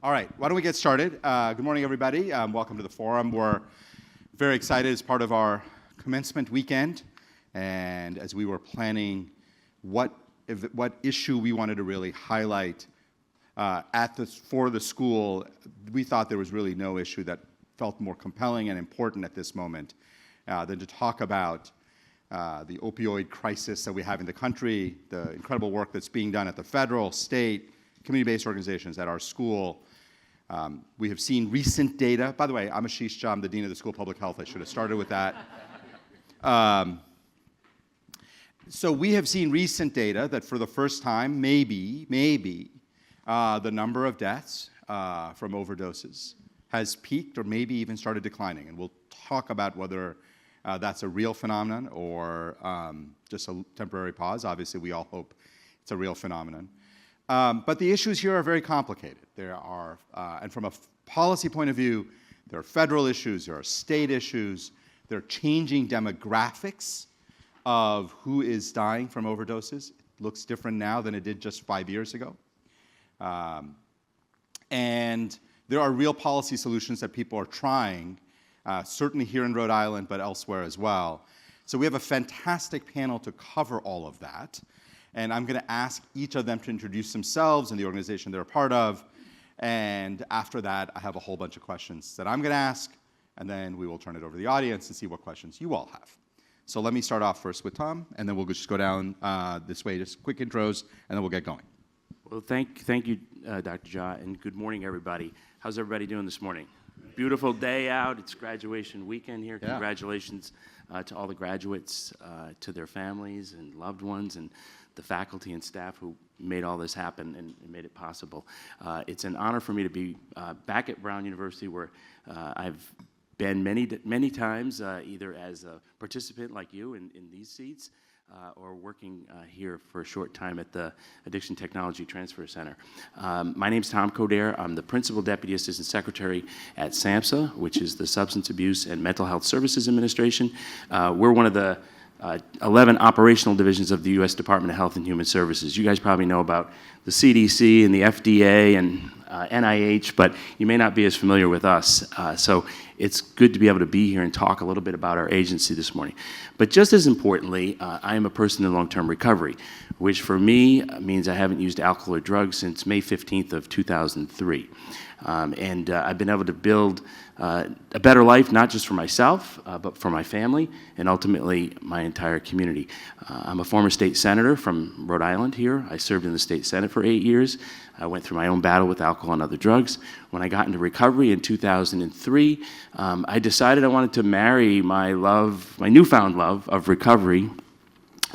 All right, why don't we get started? Good morning, everybody. Welcome to the forum. We're very excited as part of our commencement weekend, and as we were planning what issue we wanted to really highlight for the school, we thought there was really no issue that felt more compelling and important at this moment than to talk about the opioid crisis that we have in the country, the incredible work that's being done at the federal, state, community-based organizations at our school. We have seen recent data. By the way, I'm Ashish Jha, I'm the Dean of the School of Public Health. I should have started with that. So we have seen recent data that for the first time, maybe, the number of deaths from overdoses has peaked or maybe even started declining. And we'll talk about whether that's a real phenomenon or just a temporary pause. Obviously, we all hope it's a real phenomenon. But the issues here are very complicated. There are, and from a policy point of view, there are federal issues, there are state issues, there are changing demographics of who is dying from overdoses. It looks different now than it did just 5 years ago. And there are real policy solutions that people are trying, certainly here in Rhode Island, but elsewhere as well. So we have a fantastic panel to cover all of that. And I'm going to ask each of them to introduce themselves and the organization they're a part of. And after that, I have a whole bunch of questions that I'm going to ask, and then we will turn it over to the audience and see what questions you all have. So let me start off first with Tom, and then we'll just go down this way, just quick intros, and then we'll get going. Well, thank you, Dr. Jha, and good morning, everybody. How's everybody doing this morning? Beautiful day out. It's graduation weekend here. Yeah. Congratulations to all the graduates, to their families and loved ones, and the faculty and staff who made all this happen and made it possible. It's an honor for me to be back at Brown University, where I've been many times, either as a participant like you in these seats, or working here for a short time at the Addiction Technology Transfer Center. My name's Tom Coderre. I'm the Principal Deputy Assistant Secretary at SAMHSA, which is the Substance Abuse and Mental Health Services Administration. We're one of the 11 operational divisions of the U.S. Department of Health and Human Services. You guys probably know about the CDC and the FDA and NIH, but you may not be as familiar with us. So it's good to be able to be here and talk a little bit about our agency this morning. But just as importantly, I am a person in long-term recovery, which for me means I haven't used alcohol or drugs since May 15th of 2003. And I've been able to build a better life, not just for myself, but for my family, and ultimately my entire community. I'm a former state senator from Rhode Island here. I served in the state senate for 8 years. I went through my own battle with alcohol and other drugs. When I got into recovery in 2003, I decided I wanted to marry my newfound love of recovery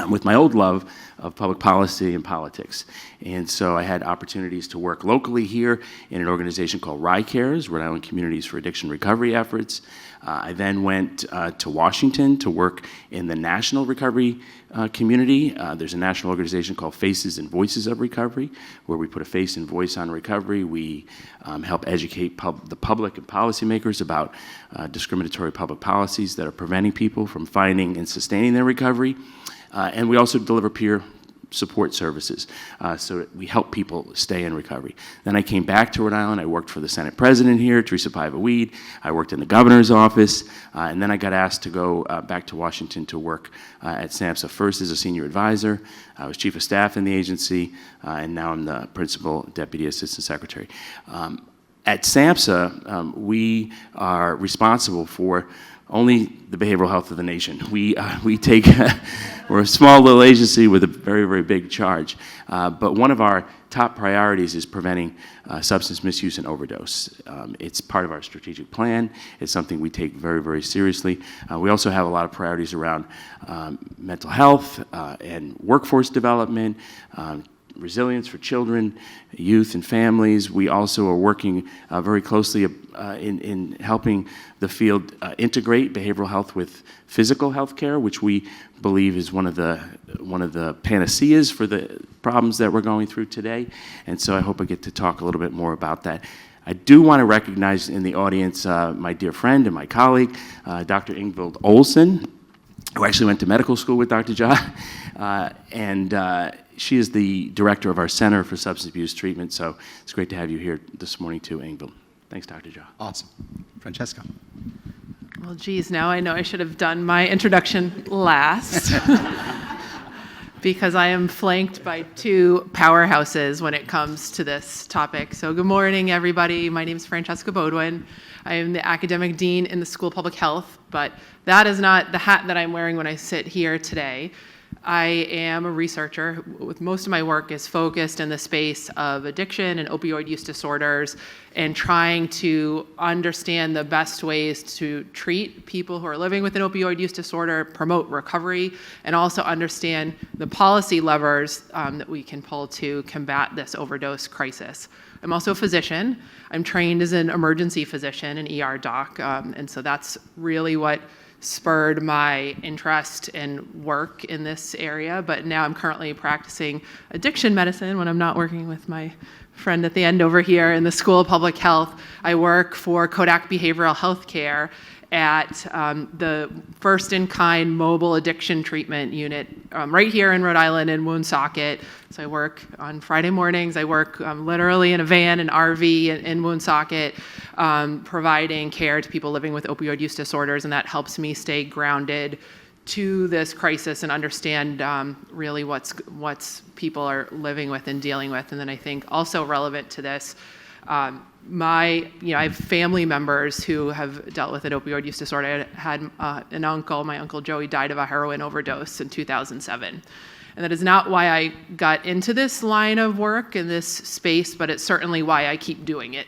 with my old love of public policy and politics. And so I had opportunities to work locally here in an organization called RICARES, Rhode Island Communities for Addiction Recovery Efforts. I then went to Washington to work in the national recovery community. There's a national organization called Faces and Voices of Recovery, where we put a face and voice on recovery. We help educate the public and policymakers about discriminatory public policies that are preventing people from finding and sustaining their recovery. And we also deliver peer support services, so that we help people stay in recovery. Then I came back to Rhode Island. I worked for the Senate President here, Teresa Paiva-Weed. I worked in the governor's office, and then I got asked to go back to Washington to work at SAMHSA, first as a senior advisor. I was chief of staff in the agency, and now I'm the principal deputy assistant secretary. At SAMHSA, we are responsible for only the behavioral health of the nation. We're a small little agency with a very, very big charge. But one of our top priorities is preventing substance misuse and overdose. It's part of our strategic plan. It's something we take very, very seriously. We also have a lot of priorities around mental health and workforce development, resilience for children, youth, and families. We also are working very closely in helping the field integrate behavioral health with physical health care, which we believe is one of the panaceas for the problems that we're going through today. And so I hope I get to talk a little bit more about that. I do want to recognize in the audience my dear friend and my colleague, Dr. Ingvild Olsen, who actually went to medical school with Dr. Jha, and she is the director of our Center for Substance Abuse Treatment, so it's great to have you here this morning too, Ingvild. Thanks, Dr. Jha. Awesome. Francesca. Well, geez, now I know I should have done my introduction last because I am flanked by two powerhouses when it comes to this topic. So good morning, everybody. My name is Francesca Beaudoin. I am the academic dean in the School of Public Health, but that is not the hat that I'm wearing when I sit here today. I am a researcher. With most of my work is focused in the space of addiction and opioid use disorders and trying to understand the best ways to treat people who are living with an opioid use disorder, promote recovery, and also understand the policy levers that we can pull to combat this overdose crisis. I'm also a physician. I'm trained as an emergency physician, an ER doc, and so that's really what spurred my interest and work in this area, but now I'm currently practicing addiction medicine when I'm not working with my friend at the end over here in the School of Public Health. I work for Coderre Behavioral Health Care at the first-in-kind mobile addiction treatment unit right here in Rhode Island in Woonsocket. So I work on Friday mornings. I work literally in a van, an RV in Woonsocket, providing care to people living with opioid use disorders, and that helps me stay grounded to this crisis and understand really what's people are living with and dealing with. And then I think also relevant to this, I have family members who have dealt with an opioid use disorder. I had an uncle, my Uncle Joey died of a heroin overdose in 2007. And that is not why I got into this line of work in this space, but it's certainly why I keep doing it,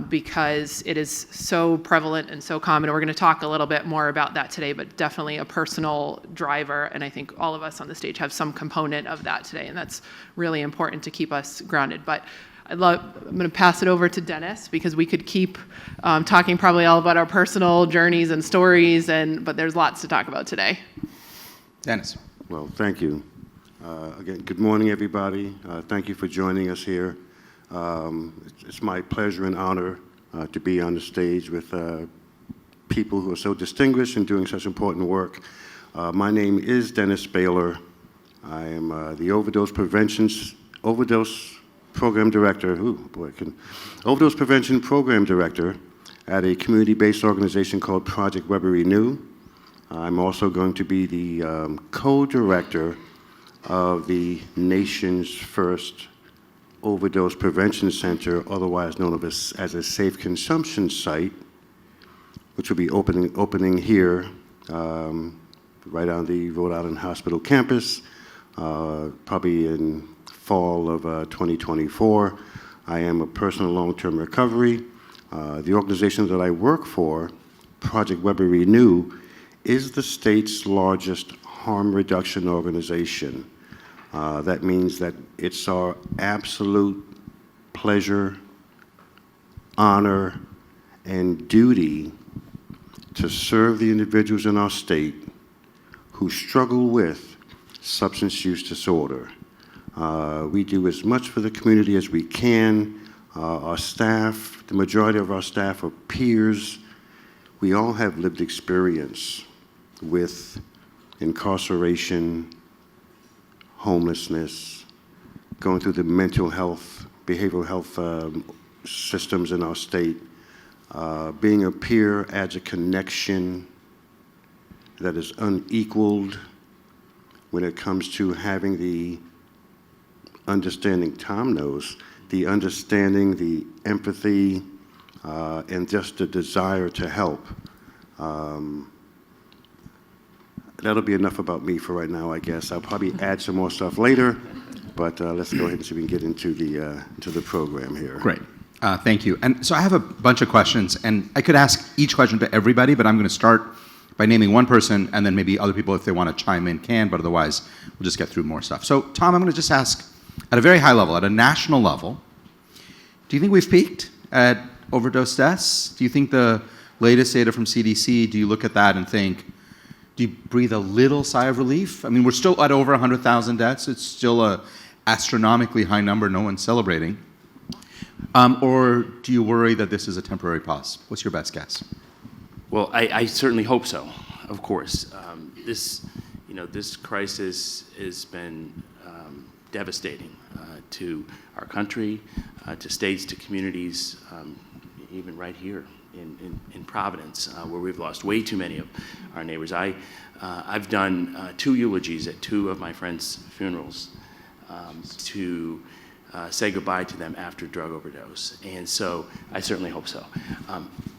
because it is so prevalent and so common. And we're going to talk a little bit more about that today, but definitely a personal driver. And I think all of us on the stage have some component of that today, and that's really important to keep us grounded. But I'm going to pass it over to Dennis because we could keep talking probably all about our personal journeys and stories, but there's lots to talk about today. Dennis. Well, thank you. Again, good morning, everybody. Thank you for joining us here. It's my pleasure and honor to be on the stage with people who are so distinguished and doing such important work. My name is Dennis Baylor. I am the Overdose Program Director, Overdose Prevention Program Director at a community-based organization called Project Weber Renew. I'm also going to be the co-director of the nation's first overdose prevention center, otherwise known as a safe consumption site, which will be opening here right on the Rhode Island Hospital campus, probably in fall of 2024. I am a person in long-term recovery. The organization that I work for, Project Weber Renew, is the state's largest harm reduction organization. That means that it's our absolute pleasure, honor, and duty to serve the individuals in our state who struggle with substance use disorder. We do as much for the community as we can. Our staff, the majority of our staff are peers. We all have lived experience with incarceration, homelessness, going through the mental health, behavioral health systems in our state. Being a peer adds a connection that is unequaled when it comes to having the understanding, Tom knows, the understanding, the empathy, and just the desire to help. That'll be enough about me for right now, I guess. I'll probably add some more stuff later, but let's go ahead and see if we can get into the program here. Great. Thank you. And so I have a bunch of questions, and I could ask each question to everybody, but I'm going to start by naming one person, and then maybe other people, if they want to chime in, can, but otherwise we'll just get through more stuff. So Tom, I'm going to just ask, at a very high level, at a national level, do you think we've peaked at overdose deaths? Do you think the latest data from CDC, do you look at that and think, do you breathe a little sigh of relief? I mean, we're still at over 100,000 deaths. It's still an astronomically high number. No one's celebrating. Or do you worry that this is a temporary pause? What's your best guess? Well, I certainly hope so, of course. This crisis has been devastating to our country, to states, to communities, even right here in Providence, where we've lost way too many of our neighbors. I've done 2 eulogies at 2 of my friends' funerals to say goodbye to them after drug overdose, and so I certainly hope so.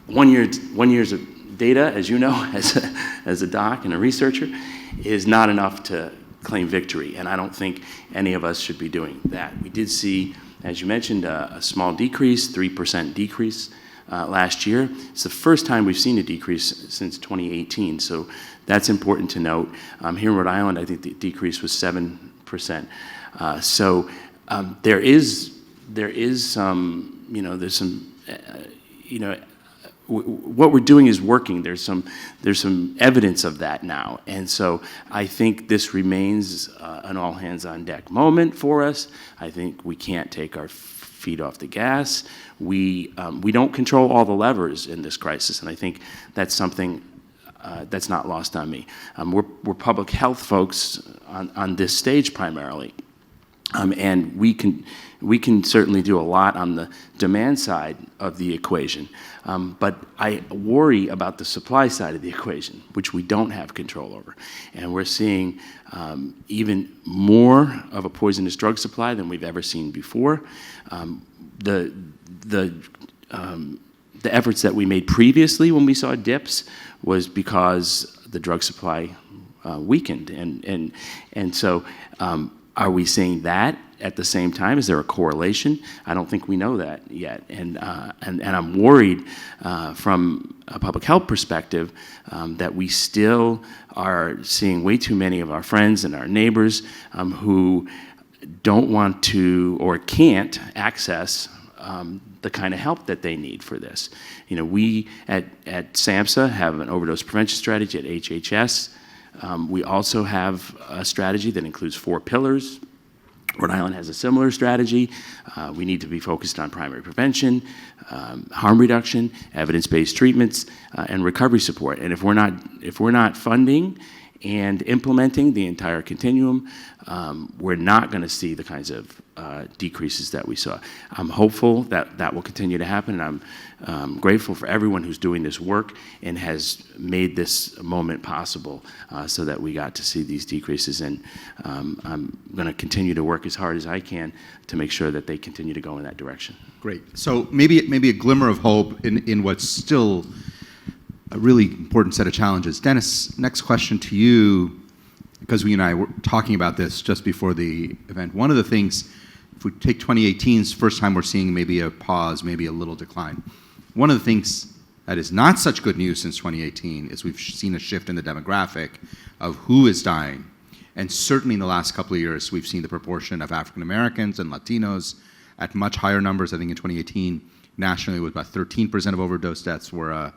1 year's of data, as you know, as a doc and a researcher, is not enough to claim victory, and I don't think any of us should be doing that. We did see, as you mentioned, a small decrease, 3% decrease last year. It's the first time we've seen a decrease since 2018, so that's important to note. Here in Rhode Island, I think the decrease was 7%. There is some, there's some, what we're doing is working. There's some evidence of that now, and so I think this remains an all hands on deck moment for us. I think we can't take our feet off the gas. We don't control all the levers in this crisis, and I think that's something that's not lost on me. We're public health folks on this stage primarily, and we can certainly do a lot on the demand side of the equation, but I worry about the supply side of the equation, which we don't have control over, and we're seeing even more of a poisonous drug supply than we've ever seen before. The efforts that we made previously when we saw dips was because the drug supply weakened, and so are we seeing that at the same time? Is there a correlation? I don't think we know that yet, and I'm worried from a public health perspective that we still are seeing way too many of our friends and our neighbors who don't want to or can't access the kind of help that they need for this. We at SAMHSA have an overdose prevention strategy. At HHS, we also have a strategy that includes 4 pillars. Rhode Island has a similar strategy. We need to be focused on primary prevention, harm reduction, evidence-based treatments, and recovery support. And if we're not funding and implementing the entire continuum, we're not going to see the kinds of decreases that we saw. I'm hopeful that that will continue to happen, and I'm grateful for everyone who's doing this work and has made this moment possible so that we got to see these decreases. And I'm going to continue to work as hard as I can to make sure that they continue to go in that direction. Great. So maybe a glimmer of hope in what's still a really important set of challenges. Dennis, next question to you, because we and I were talking about this just before the event. One of the things, if we take 2018's first time we're seeing maybe a pause, maybe a little decline. One of the things that is not such good news since 2018 is we've seen a shift in the demographic of who is dying. And certainly in the last couple of years, we've seen the proportion of African Americans and Latinos at much higher numbers. I think in 2018, nationally, it was about 13% of overdose deaths were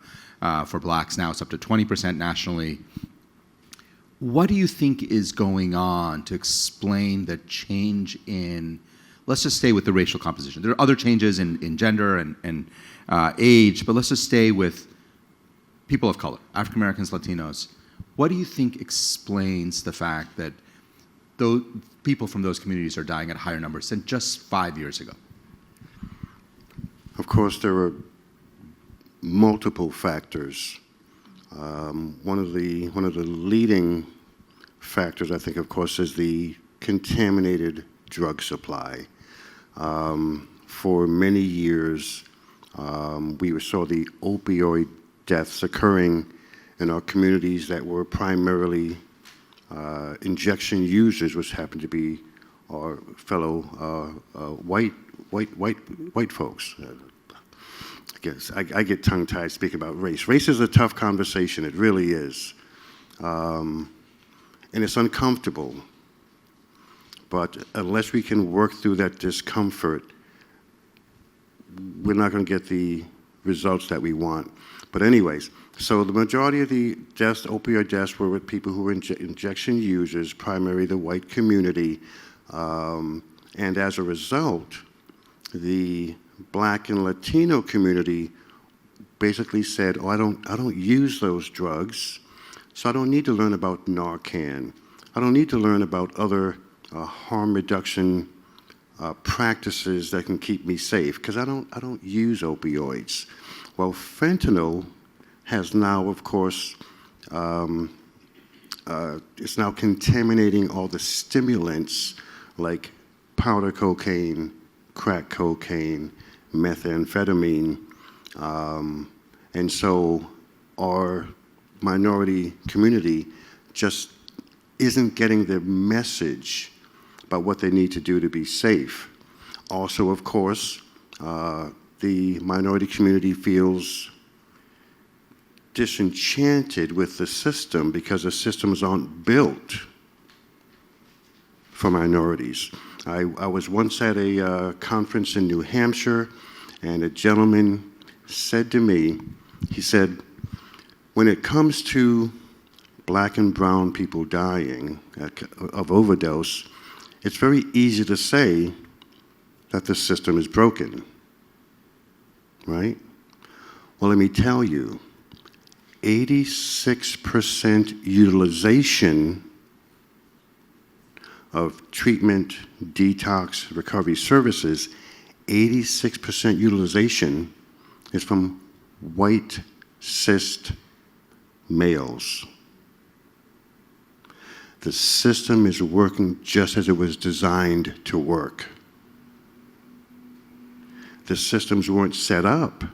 for blacks. Now it's up to 20% nationally. What do you think is going on to explain the change in, let's just stay with the racial composition. There are other changes in gender and age, but let's just stay with people of color, African Americans, Latinos. What do you think explains the fact that those people from those communities are dying at higher numbers than just 5 years ago? Of course, there are multiple factors. One of the leading factors, I think, of course, is the contaminated drug supply. For many years, we saw the opioid deaths occurring in our communities that were primarily injection users, which happened to be our fellow white folks. I get tongue-tied speaking about race. Race is a tough conversation. It really is. And it's uncomfortable. But unless we can work through that discomfort, we're not going to get the results that we want. But anyways, so the majority of the deaths, opioid deaths, were with people who were injection users, primarily the white community. And as a result, the Black and Latino community basically said, oh, I don't use those drugs, so I don't need to learn about Narcan. I don't need to learn about other harm reduction practices that can keep me safe, because I don't use opioids. Well, fentanyl has now, of course, it's now contaminating all the stimulants like powder cocaine, crack cocaine, methamphetamine, and so our minority community just isn't getting the message about what they need to do to be safe. Also, of course, the minority community feels disenchanted with the system because the systems aren't built for minorities. I was once at a conference in New Hampshire, and a gentleman said to me, he said, when it comes to black and brown people dying of overdose, it's very easy to say that the system is broken, right? Well, let me tell you, 86% utilization of treatment, detox, recovery services, 86% utilization is from white, cis males. The system is working just as it was designed to work. The systems weren't set up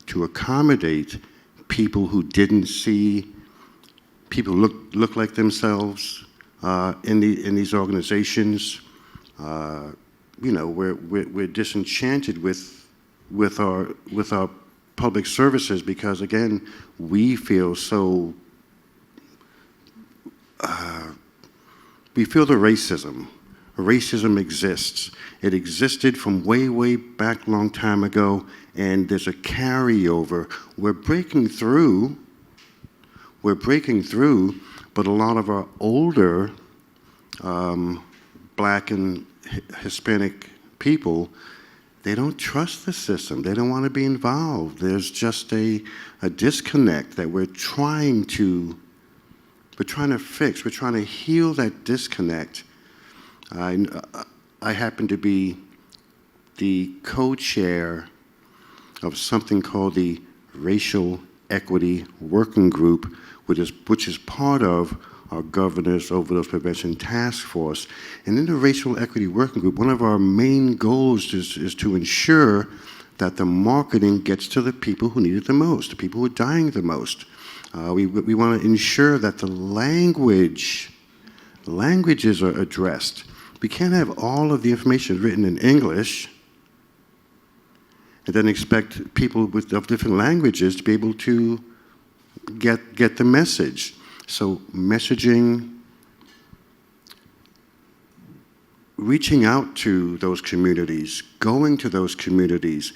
to accommodate people who didn't see people look like themselves in these organizations. You know, we're disenchanted with our public services because, again, we feel so. We feel the racism. Racism exists. It existed from way back, long time ago, and there's a carryover. We're breaking through, but a lot of our older black and Hispanic people, they don't trust the system. They don't want to be involved. There's just a disconnect that we're trying to fix. We're trying to heal that disconnect. I happen to be the co-chair of something called the Racial Equity Working Group, which is part of our Governor's Overdose Prevention Task Force. And in the Racial Equity Working Group, one of our main goals is to ensure that the marketing gets to the people who need it the most, the people who are dying the most. We want to ensure that the languages are addressed. We can't have all of the information written in English and then expect people of different languages to be able to get the message. So messaging, reaching out to those communities, going to those communities,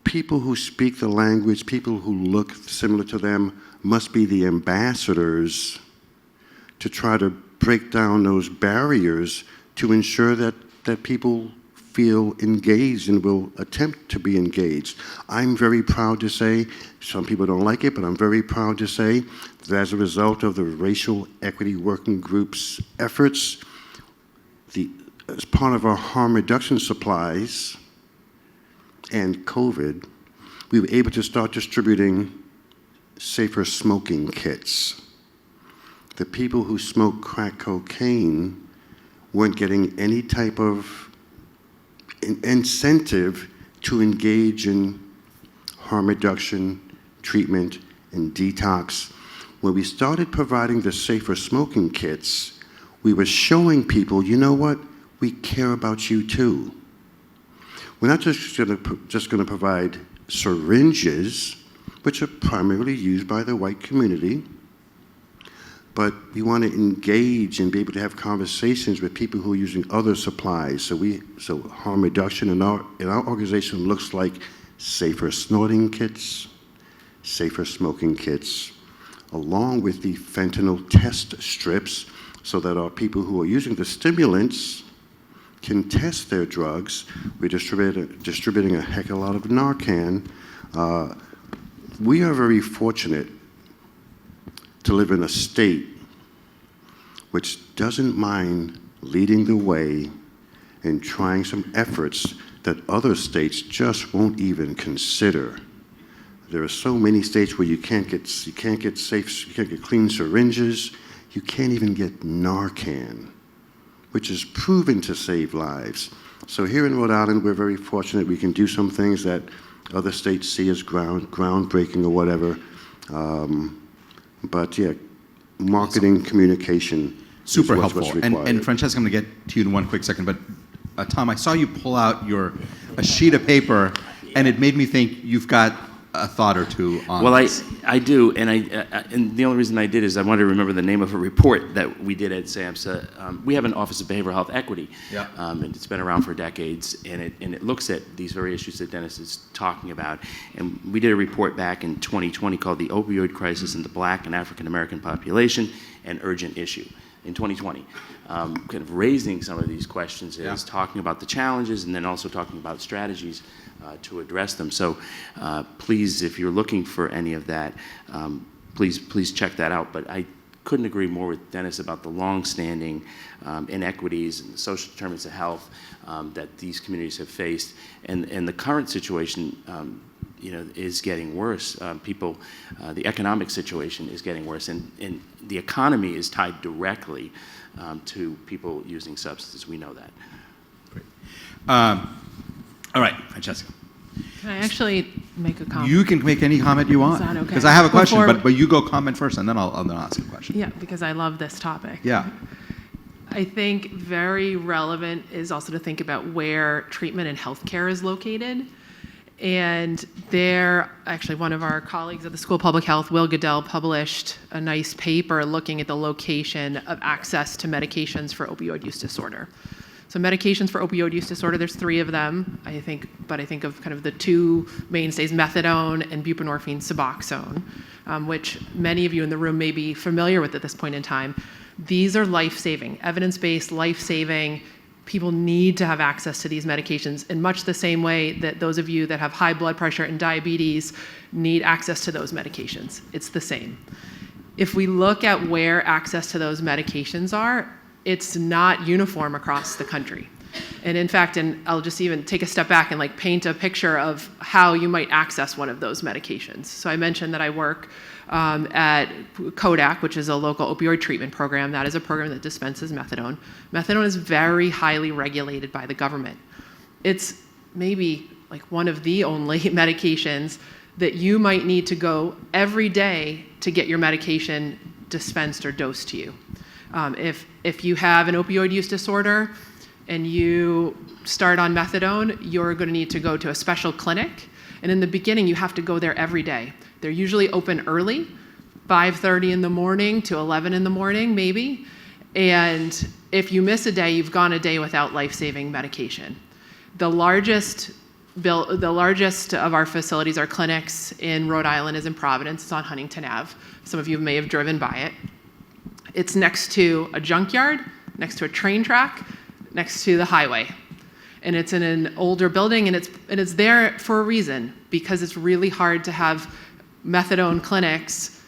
people who speak the language, people who look similar to them must be the ambassadors to try to break down those barriers to ensure that people feel engaged and will attempt to be engaged. I'm very proud to say, some people don't like it, but I'm very proud to say that as a result of the Racial Equity Working Group's efforts, as part of our harm reduction supplies and COVID, we were able to start distributing safer smoking kits. The people who smoke crack cocaine weren't getting any type of incentive to engage in harm reduction, treatment, and detox. When we started providing the safer smoking kits, we were showing people, you know what, we care about you too. We're not just going to provide syringes, which are primarily used by the white community, but we want to engage and be able to have conversations with people who are using other supplies. So harm reduction in our organization looks like safer snorting kits, safer smoking kits, along with the fentanyl test strips, so that our people who are using the stimulants can test their drugs. We're distributing a heck of a lot of Narcan. We are very fortunate to live in a state which doesn't mind leading the way and trying some efforts that other states just won't even consider. There are so many states where you can't get clean syringes, you can't even get Narcan, which is proven to save lives. So here in Rhode Island, we're very fortunate we can do some things that other states see as groundbreaking or whatever. But yeah, marketing, communication, Super is helpful. what's required. And Francesca, I'm going to get to you in one quick second, but Tom, I saw you pull out a sheet of paper, and it made me think you've got a thought or two on this. Well, I do, and the only reason I did is I wanted to remember the name of a report that we did at SAMHSA. We have an Office of Behavioral Health Equity, and it's been around for decades, and it looks at these very issues that Dennis is talking about. And we did a report back in 2020 called The Opioid Crisis in the Black and African American Population, an Urgent Issue, in 2020. Kind of raising some of these questions is talking about the challenges and then also talking about strategies to address them. So please, if you're looking for any of that, please check that out. But I couldn't agree more with Dennis about the long-standing inequities and the social determinants of health that these communities have faced. And the current situation is getting worse. The economic situation is getting worse, and the economy is tied directly to people using substances. We know that. Great. All right, Francesca. Can I actually make a comment? You can make any comment you want. Is that okay? Because I have a question, Before- but you go comment first, and then I'll ask a question. Yeah, because I love this topic. Yeah. I think very relevant is also to think about where treatment and healthcare is located. And actually one of our colleagues at the School of Public Health, Will Goodell, published a nice paper looking at the location of access to medications for opioid use disorder. So medications for opioid use disorder, there's 3 of them, I think of kind of the 2 mainstays, methadone and buprenorphine Suboxone, which many of you in the room may be familiar with at this point in time. These are life-saving, evidence-based, life-saving. People need to have access to these medications in much the same way that those of you that have high blood pressure and diabetes need access to those medications. It's the same. If we look at where access to those medications are, it's not uniform across the country. And in fact, and I'll just even take a step back and paint a picture of how you might access one of those medications. So I mentioned that I work at Coderre, which is a local opioid treatment program. That is a program that dispenses methadone. Methadone is very highly regulated by the government. It's maybe one of the only medications that you might need to go every day to get your medication dispensed or dosed to you. If you have an opioid use disorder and you start on methadone, you're going to need to go to a special clinic. And in the beginning, you have to go there every day. They're usually open early, 5:30 in the morning to 11 in the morning, maybe. And if you miss a day, you've gone a day without life-saving medication. The largest of our facilities, our clinics in Rhode Island, is in Providence. It's on Huntington Ave. Some of you may have driven by it. It's next to a junkyard, next to a train track, next to the highway. And it's in an older building, and it's there for a reason, because it's really hard to have methadone clinics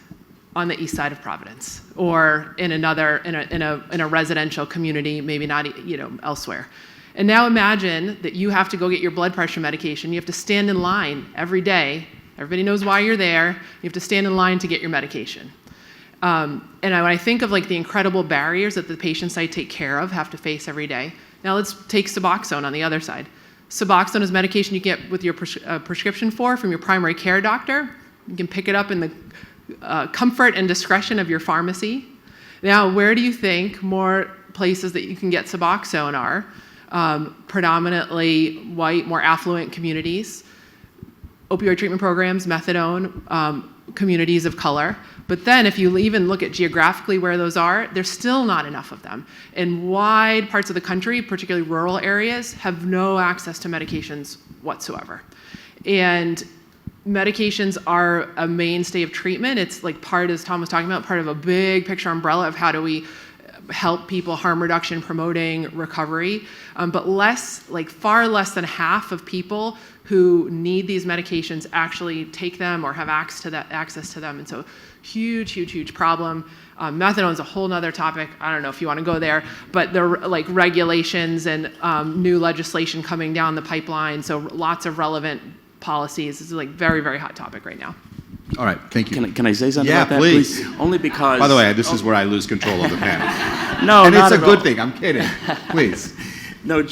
on the east side of Providence or in a residential community, maybe not elsewhere. And now imagine that you have to go get your blood pressure medication. You have to stand in line every day. Everybody knows why you're there. You have to stand in line to get your medication. And when I think of the incredible barriers that the patients I take care of have to face every day, now let's take Suboxone on the other side. Suboxone is medication you get with your prescription from your primary care doctor. You can pick it up in the comfort and discretion of your pharmacy. Now, where do you think more places that you can get Suboxone are? Predominantly white, more affluent communities, opioid treatment programs, methadone, communities of color. But then if you even look at geographically where those are, there's still not enough of them. And wide parts of the country, particularly rural areas, have no access to medications whatsoever. And medications are a mainstay of treatment. It's part, as Tom was talking about, part of a big picture umbrella of how do we help people, harm reduction, promoting recovery, but far less than half of people who need these medications actually take them or have access to them. And so huge, huge, huge problem. Methadone is a whole nother topic. I don't know if you want to go there, but there are like regulations and new legislation coming down the pipeline. So lots of relevant policies. This is like very, very hot topic right now. All right, thank you. Can I say something Yeah, about that, please. Only because... By the way, this is where I lose control of the panel. No, and not it's a at good all. thing. I'm kidding. Please. No,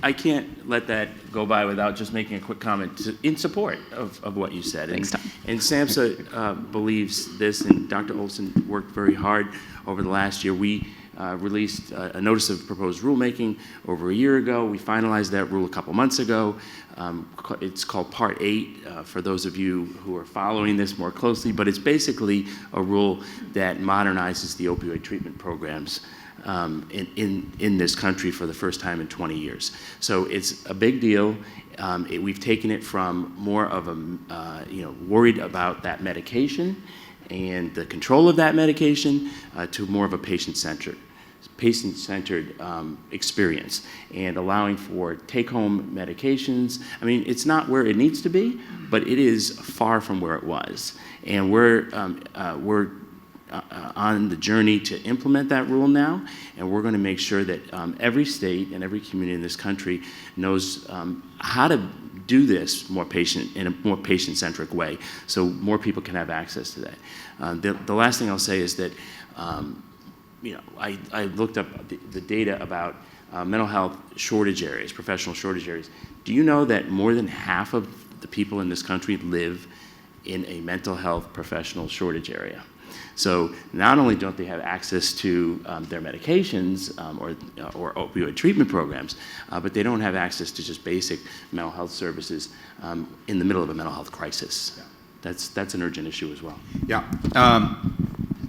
I can't let that go by without just making a quick comment in support of what you said. Thanks, Tom. And SAMHSA believes this, and Dr. Olson worked very hard over the last year. We released a notice of proposed rulemaking over a year ago. We finalized that rule a couple months ago. It's called Part 8 for those of you who are following this more closely, but it's basically a rule that modernizes the opioid treatment programs in this country for the first time in 20 years. So it's a big deal. We've taken it from more of a, worried about that medication and the control of that medication to more of a patient-centered experience, and allowing for take-home medications. I mean, it's not where it needs to be, but it is far from where it was. And we're on the journey to implement that rule now, and we're going to make sure that every state and every community in this country knows how to do this in a more patient-centric way, so more people can have access to that. The last thing I'll say is that I looked up the data about mental health shortage areas, professional shortage areas. Do you know that more than half of the people in this country live in a mental health professional shortage area? So not only don't they have access to their medications or opioid treatment programs, but they don't have access to just basic mental health services in the middle of a mental health crisis. Yeah. That's an urgent issue as well. Yeah.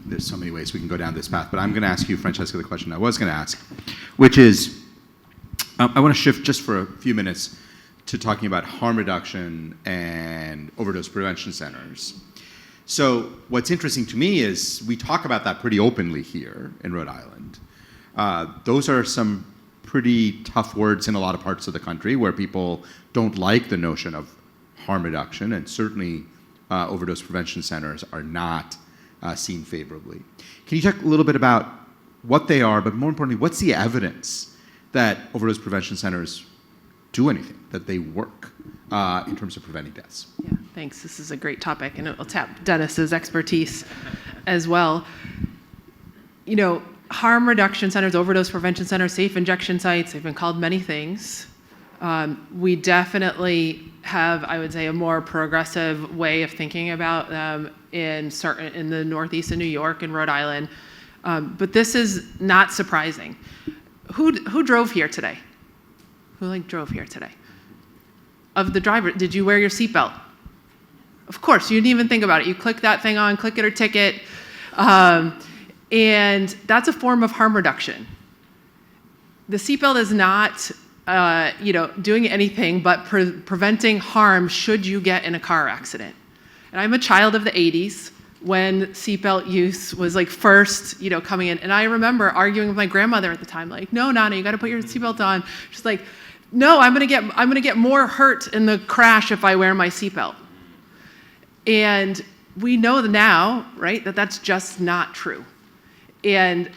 There's so many ways we can go down this path, but I'm going to ask you, Francesca, the question I was going to ask, which is, I want to shift just for a few minutes to talking about harm reduction and overdose prevention centers. So what's interesting to me is we talk about that pretty openly here in Rhode Island. Those are some pretty tough words in a lot of parts of the country where people don't like the notion of harm reduction, and certainly overdose prevention centers are not seen favorably. Can you talk a little bit about what they are, but more importantly, what's the evidence that overdose prevention centers do anything, that they work in terms of preventing deaths? Yeah, thanks. This is a great topic, and it'll tap Dennis's expertise as well. Harm reduction centers, overdose prevention centers, safe injection sites, they've been called many things. We definitely have, I would say, a more progressive way of thinking about them in the Northeast of New York and Rhode Island. But this is not surprising. Who drove here today? Who drove here today? Of the driver, did you wear your seatbelt? Of course, you didn't even think about it. You click that thing on, click it or ticket, and that's a form of harm reduction. The seatbelt is not doing anything but preventing harm should you get in a car accident. And I'm a child of the 80s when seatbelt use was first, coming in. And I remember arguing with my grandmother at the time, no, Nana, you got to put your seatbelt on. She's like, no, I'm gonna get more hurt in the crash if I wear my seatbelt. And we know now, right, that that's just not true. And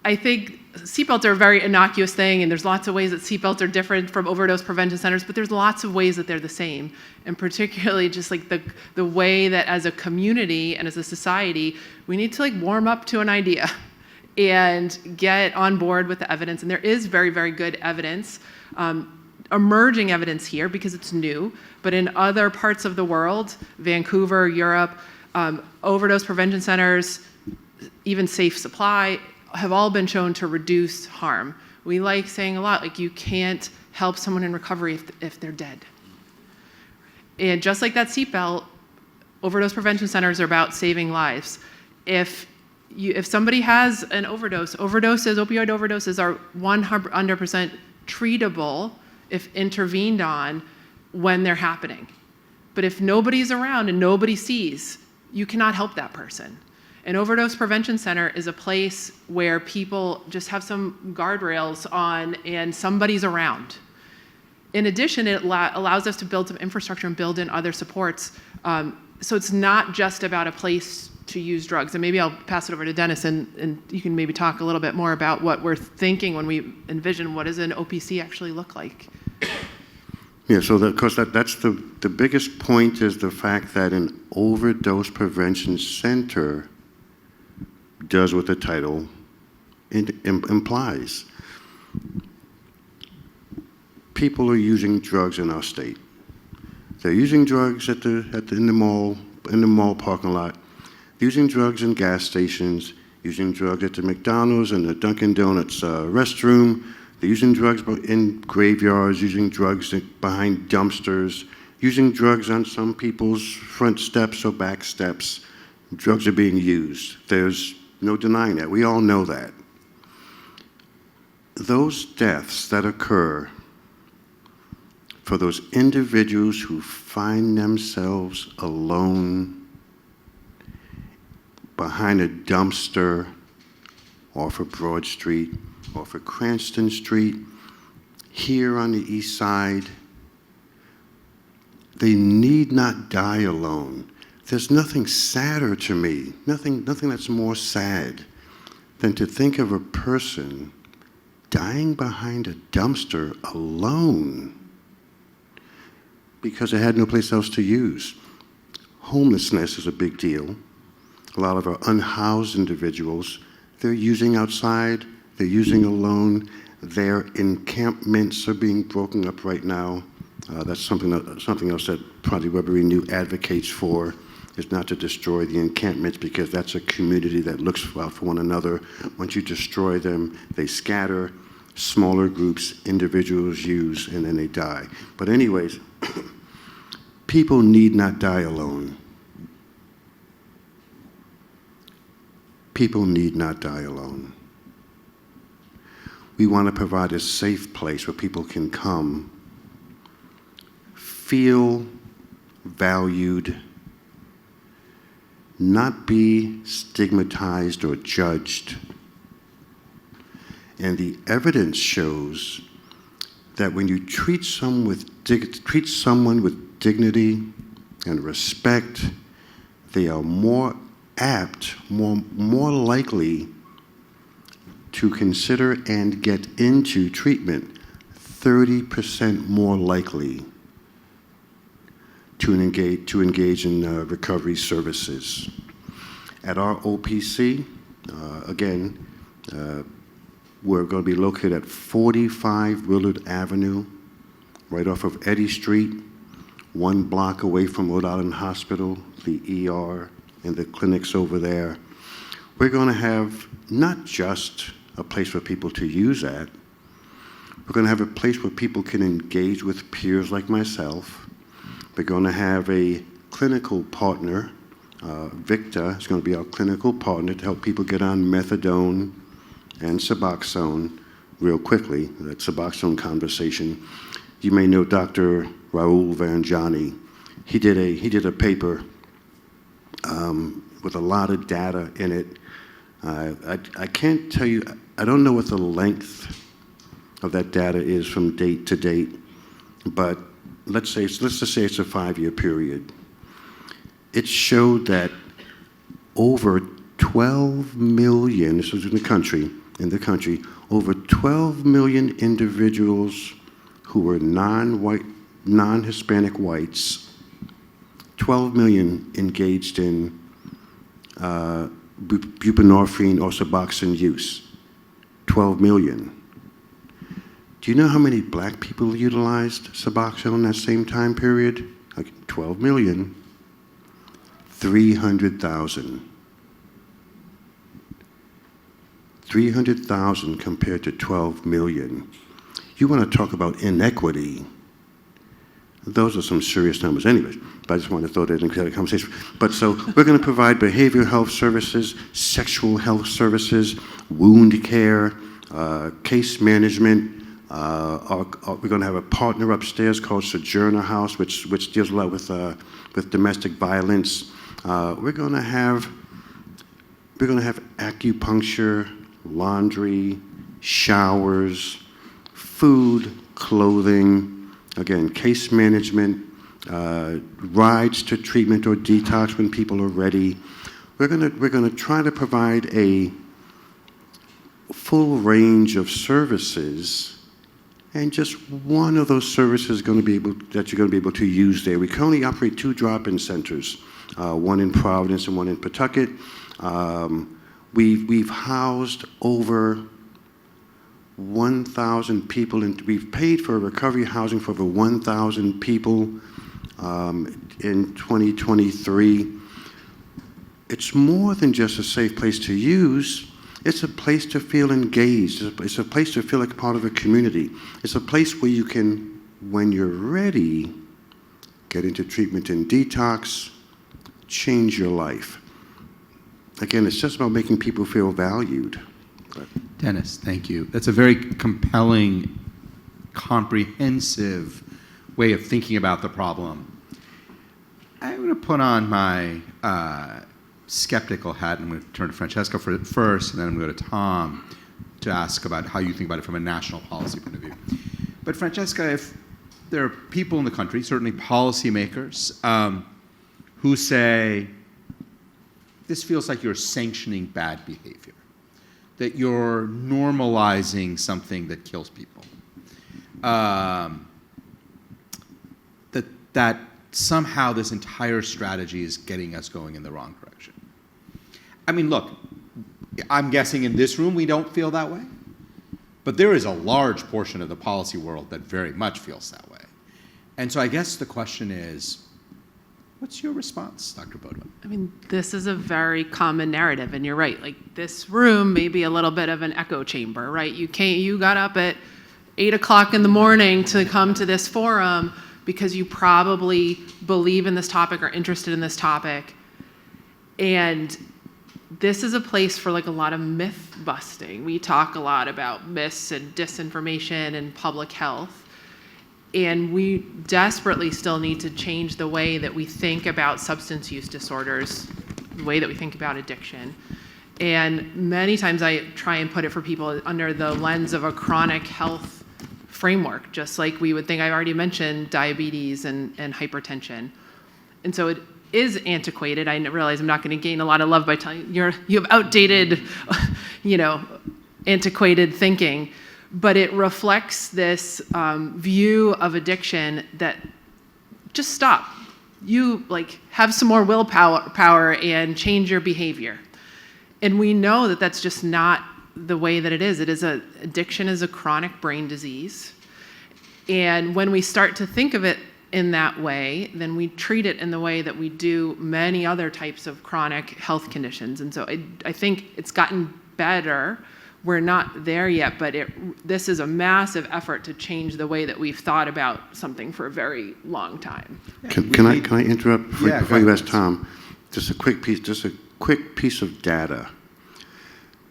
I think seatbelts are a very innocuous thing, and there's lots of ways that seatbelts are different from overdose prevention centers, but there's lots of ways that they're the same. And particularly just the way that as a community and as a society, we need to warm up to an idea and get on board with the evidence. And there is very, very good evidence, emerging evidence here because it's new, but in other parts of the world, Vancouver, Europe, overdose prevention centers, even safe supply, have all been shown to reduce harm. We like saying a lot, you can't help someone in recovery if they're dead. And just like that seatbelt, overdose prevention centers are about saving lives. If somebody has an overdoses, opioid overdoses are 100% treatable if intervened on when they're happening. But if nobody's around and nobody sees, you cannot help that person. An overdose prevention center is a place where people just have some guardrails on and somebody's around. In addition, it allows us to build some infrastructure and build in other supports. So it's not just about a place to use drugs. And maybe I'll pass it over to Dennis, and you can maybe talk a little bit more about what we're thinking when we envision what does an OPC actually look like. Yeah, so of course that's the biggest point is the fact that an overdose prevention center does what the title implies. People are using drugs in our state. They're using drugs in the mall parking lot, using drugs in gas stations, using drugs at the McDonald's and the Dunkin' Donuts restroom. They're using drugs in graveyards, using drugs behind dumpsters, using drugs on some people's front steps or back steps. Drugs are being used. There's no denying that. We all know that. Those deaths that occur for those individuals who find themselves alone behind a dumpster off of Broad Street, off of Cranston Street, here on the east side, they need not die alone. There's nothing sadder to me, nothing that's more sad than to think of a person dying behind a dumpster alone because they had no place else to use. Homelessness is a big deal. A lot of our unhoused individuals, they're using outside, they're using alone, their encampments are being broken up right now. That's something else that Project Webber Renew advocates for, is not to destroy the encampments because that's a community that looks out for one another. Once you destroy them, they scatter, smaller groups, individuals use, and then they die. But anyways, people need not die alone. People need not die alone. We want to provide a safe place where people can come, feel valued, not be stigmatized or judged. And the evidence shows that when you treat someone with dignity and respect, they are more apt, more likely to consider and get into treatment, 30% more likely to engage in recovery services. At our OPC, again, we're going to be located at 45 Willard Avenue, right off of Eddy Street, 1 block away from Rhode Island Hospital, the ER, and the clinics over there. We're going to have not just a place for people to use at, we're going to have a place where people can engage with peers like myself. We're going to have a clinical partner. Victor is going to be our clinical partner to help people get on methadone and Suboxone real quickly, that Suboxone conversation. You may know Dr. Raul Vanjani. He did a paper with a lot of data in it. I can't tell you, I don't know what the length of that data is from date to date, but let's just say it's a 5-year period. It showed that over 12 million, this was in the country, over 12 million individuals who were non-white, non-Hispanic whites, 12 million engaged in buprenorphine or Suboxone use. 12 million. Do you know how many black people utilized Suboxone in that same time period? Like 12 million. 300,000. 300,000 compared to 12 million. You want to talk about inequity. Those are some serious numbers. Anyways, but I just wanted to throw that into the conversation. But so we're going to provide behavioral health services, sexual health services, wound care, case management. We're going to have a partner upstairs called Sojourner House, which deals a lot with domestic violence. We're going to have We're going to have acupuncture, laundry, showers, food, clothing, again, case management, rides to treatment or detox when people are ready. We're going to try to provide a full range of services, and just one of those services that you're going to be able to use there. We currently operate 2 drop-in centers, one in Providence and one in Pawtucket. We've housed over 1,000 people, and we've paid for recovery housing for over 1,000 people in 2023. It's more than just a safe place to use. It's a place to feel engaged. It's a place to feel like part of a community. It's a place where you can, when you're ready, get into treatment and detox, change your life. Again, it's just about making people feel valued. Dennis, thank you. That's a very compelling, comprehensive way of thinking about the problem. I'm going to put on my skeptical hat, and I'm going to turn to Francesca first, and then I'm going to go to Tom to ask about how you think about it from a national policy point of view. But Francesca, if there are people in the country, certainly policymakers, who say, this feels like you're sanctioning bad behavior, that you're normalizing something that kills people, that somehow this entire strategy is getting us going in the wrong direction. I mean, look, I'm guessing in this room we don't feel that way, but there is a large portion of the policy world that very much feels that way. And so I guess the question is, what's your response, Dr. Beaudoin? I mean, this is a very common narrative, and you're right. Like, this room may be a little bit of an echo chamber, right? You got up at 8 o'clock in the morning to come to this forum because you probably believe in this topic or interested in this topic. And this is a place for like a lot of myth busting. We talk a lot about myths and disinformation and public health. And we desperately still need to change the way that we think about substance use disorders, the way that we think about addiction. And many times I try and put it for people under the lens of a chronic health framework, just like we would think. I already mentioned diabetes and hypertension. And so it is antiquated. I realize I'm not going to gain a lot of love by telling you have outdated, antiquated thinking. But it reflects this view of addiction that just stop. You have some more willpower and change your behavior. And we know that that's just not the way that it is. Addiction is a chronic brain disease. And when we start to think of it in that way, then we treat it in the way that we do many other types of chronic health conditions. And so I think it's gotten better. We're not there yet, but this is a massive effort to change the way that we've thought about something for a very long time. Can I interrupt before you ask Tom? Just a quick piece of data.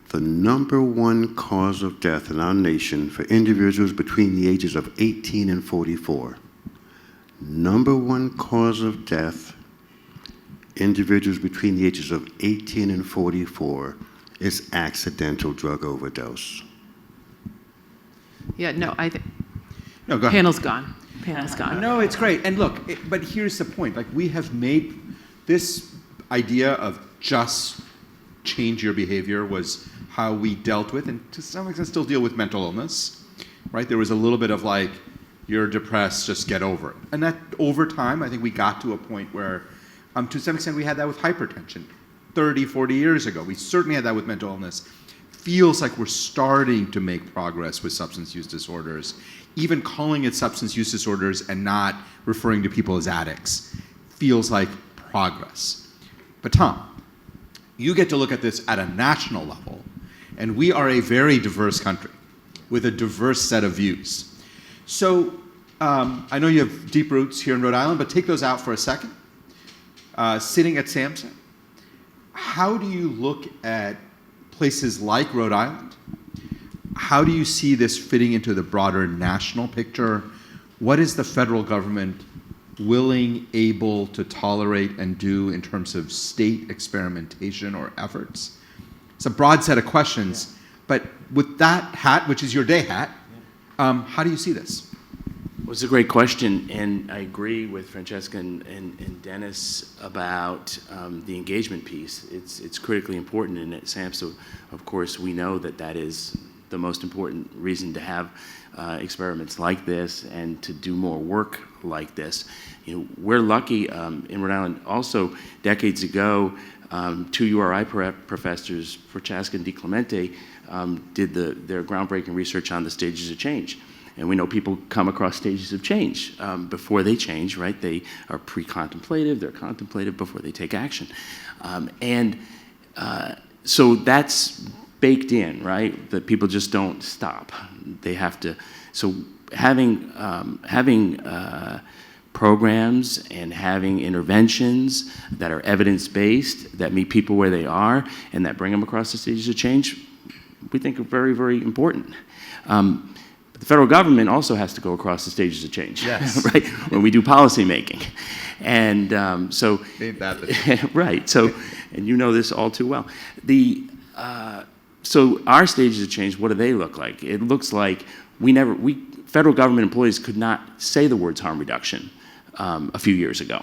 The #1 cause of death in our nation for individuals between the ages of 18 and 44. #1 cause of death, individuals between the ages of 18 and 44, is accidental drug overdose. Yeah, no, I think No, go ahead. panel's gone. Panel's gone. No, it's great. And look, but here's the point. We have made this idea of just change your behavior was how we dealt with, and to some extent still deal with, mental illness, right? There was a little bit of you're depressed, just get over it. And that over time, I think we got to a point where, to some extent, we had that with hypertension 30, 40 years ago. We certainly had that with mental illness. Feels like we're starting to make progress with substance use disorders. Even calling it substance use disorders and not referring to people as addicts feels like progress. But Tom, you get to look at this at a national level, and we are a very diverse country with a diverse set of views. So I know you have deep roots here in Rhode Island, but take those out for a second. Sitting at SAMHSA, how do you look at places like Rhode Island? How do you see this fitting into the broader national picture? What is the federal government willing, able to tolerate and do in terms of state experimentation or efforts? it's a broad set of questions. But with that hat, which is your day hat, how do you see this? Well, it's a great question, and I agree with Francesca and Dennis about the engagement piece. It's critically important, and at SAMHSA, of course, we know that is the most important reason to have experiments like this and to do more work like this. You know, we're lucky in Rhode Island. Also, decades ago, two URI professors, Francesca and DiClemente, did their groundbreaking research on the stages of change. And we know people come across stages of change before they change, right? They are pre-contemplative, they're contemplative before they take action. So that's baked in, right? That people just don't stop. They have to, so having programs and having interventions that are evidence-based, that meet people where they are, and that bring them across the stages of change, we think are very, very important. The federal government also has to go across the stages of change, yes. right? When we do policy making. And so, right, so, and you know this all too well. So our stages of change, what do they look like? It looks like federal government employees could not say the words harm reduction a few years ago.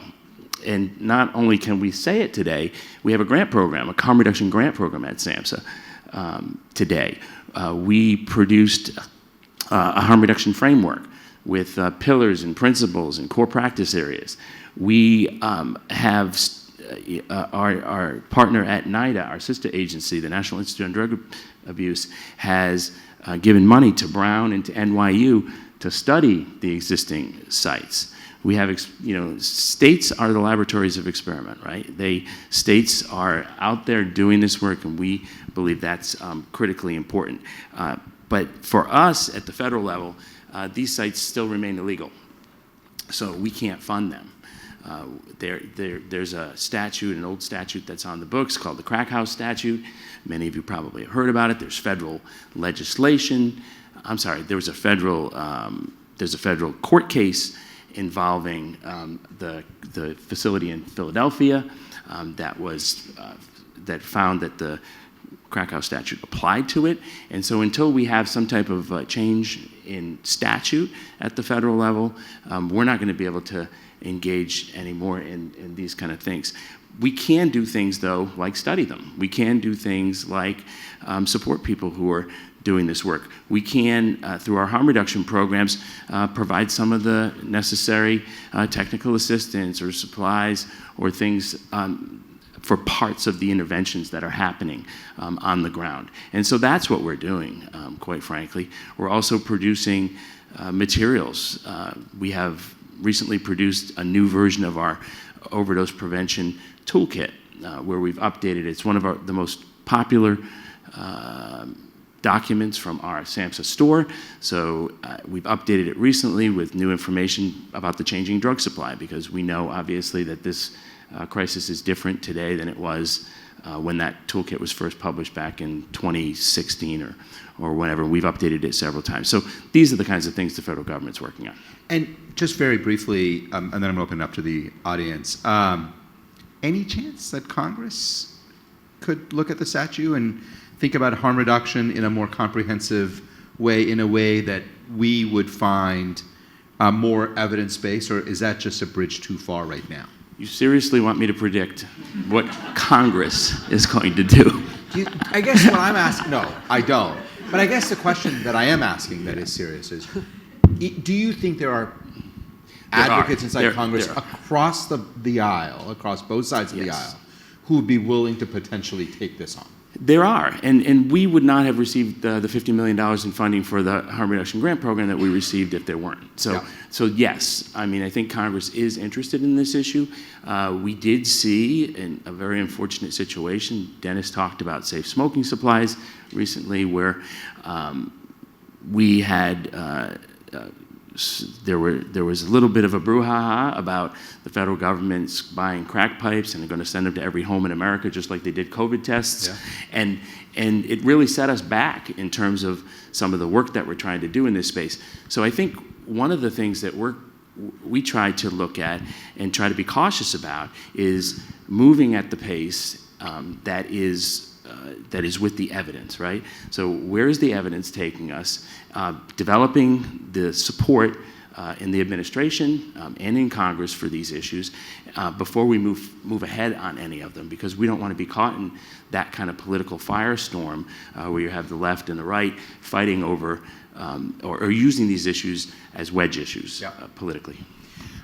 And not only can we say it today, we have a grant program, a harm reduction grant program at SAMHSA today. We produced a harm reduction framework with pillars and principles and core practice areas. We have our partner at NIDA, our sister agency, the National Institute on Drug Abuse, has given money to Brown and to NYU to study the existing sites. We have, states are the laboratories of experiment, right? States are out there doing this work, and we believe that's critically important. But for us at the federal level, these sites still remain illegal, so we can't fund them. There's a statute, an old statute that's on the books called the Crack House Statute. Many of you probably have heard about it. There's federal legislation. I'm sorry, there's a federal court case involving the facility in Philadelphia that found that the Crack House statute applied to it. And so until we have some type of change in statute at the federal level, we're not going to be able to engage anymore in these kind of things. We can do things, though, like study them. We can do things like support people who are doing this work. We can, through our harm reduction programs, provide some of the necessary technical assistance or supplies or things for parts of the interventions that are happening on the ground. And so that's what we're doing, quite frankly. We're also producing materials. We have recently produced a new version of our overdose prevention toolkit, where we've updated it. It's one of the most popular documents from our SAMHSA store. So we've updated it recently with new information about the changing drug supply, because we know, obviously, that this crisis is different today than it was when that toolkit was first published back in 2016 or whenever. We've updated it several times. So these are the kinds of things the federal government's working on. And just very briefly, and then I'm going to open it up to the audience, any chance that Congress could look at the statute and think about harm reduction in a more comprehensive way, in a way that we would find more evidence-based, or is that just a bridge too far right now? You seriously want me to predict what Congress is going to do? I guess what I'm asking, no, I don't. But I guess the question that I am asking that is serious is, do you think there are advocates inside Congress across the aisle, across both sides of the aisle, who would be willing to potentially take this on? There are, and we would not have received the $50 million in funding for the harm reduction grant program that we received if there weren't. So yes, I mean, I think Congress is interested in this issue. We did see in a very unfortunate situation, Dennis talked about safe smoking supplies recently, where we had there was a little bit of a brouhaha about the federal government's buying crack pipes and they're going to send them to every home in America, just like they did COVID tests. Yeah. And it really set us back in terms of some of the work that we're trying to do in this space. So I think one of the things that we try to look at and try to be cautious about is moving at the pace that is that is with the evidence, right? So where is the evidence taking us? Developing the support in the administration and in Congress for these issues before we move ahead on any of them, because we don't want to be caught in that kind of political firestorm where you have the left and the right fighting over or using these issues as wedge issues politically.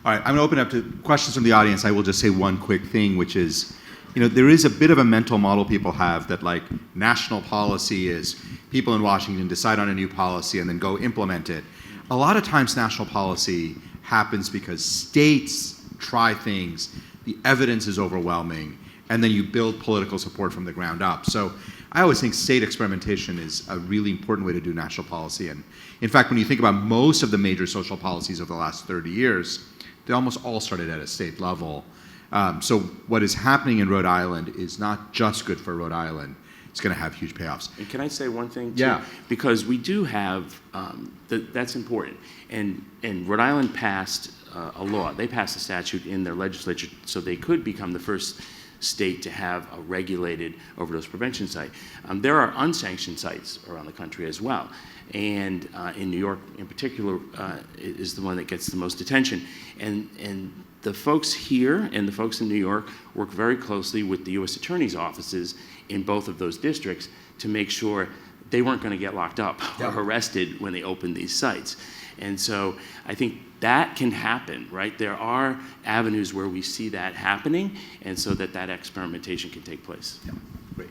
All right, I'm going to open up to questions from the audience. I will just say one quick thing, which is, there is a bit of a mental model people have that, like, national policy is people in Washington decide on a new policy and then go implement it. A lot of times national policy happens because states try things, the evidence is overwhelming, and then you build political support from the ground up. So I always think state experimentation is a really important way to do national policy. And in fact, when you think about most of the major social policies of the last 30 years, they almost all started at a state level. So what is happening in Rhode Island is not just good for Rhode Island. It's going to have huge payoffs. And can I say one thing, too? Yeah. Because we do have, that's important. And Rhode Island passed a law. They passed a statute in their legislature so they could become the first state to have a regulated overdose prevention site. There are unsanctioned sites around the country as well. And in New York in particular is the one that gets the most attention. And the folks here and the folks in New York work very closely with the U.S. Attorney's offices in both of those districts to make sure they weren't going to get locked up or arrested when they opened these sites. And so I think that can happen, right? There are avenues where we see that happening, and so that experimentation can take place. Yeah, great.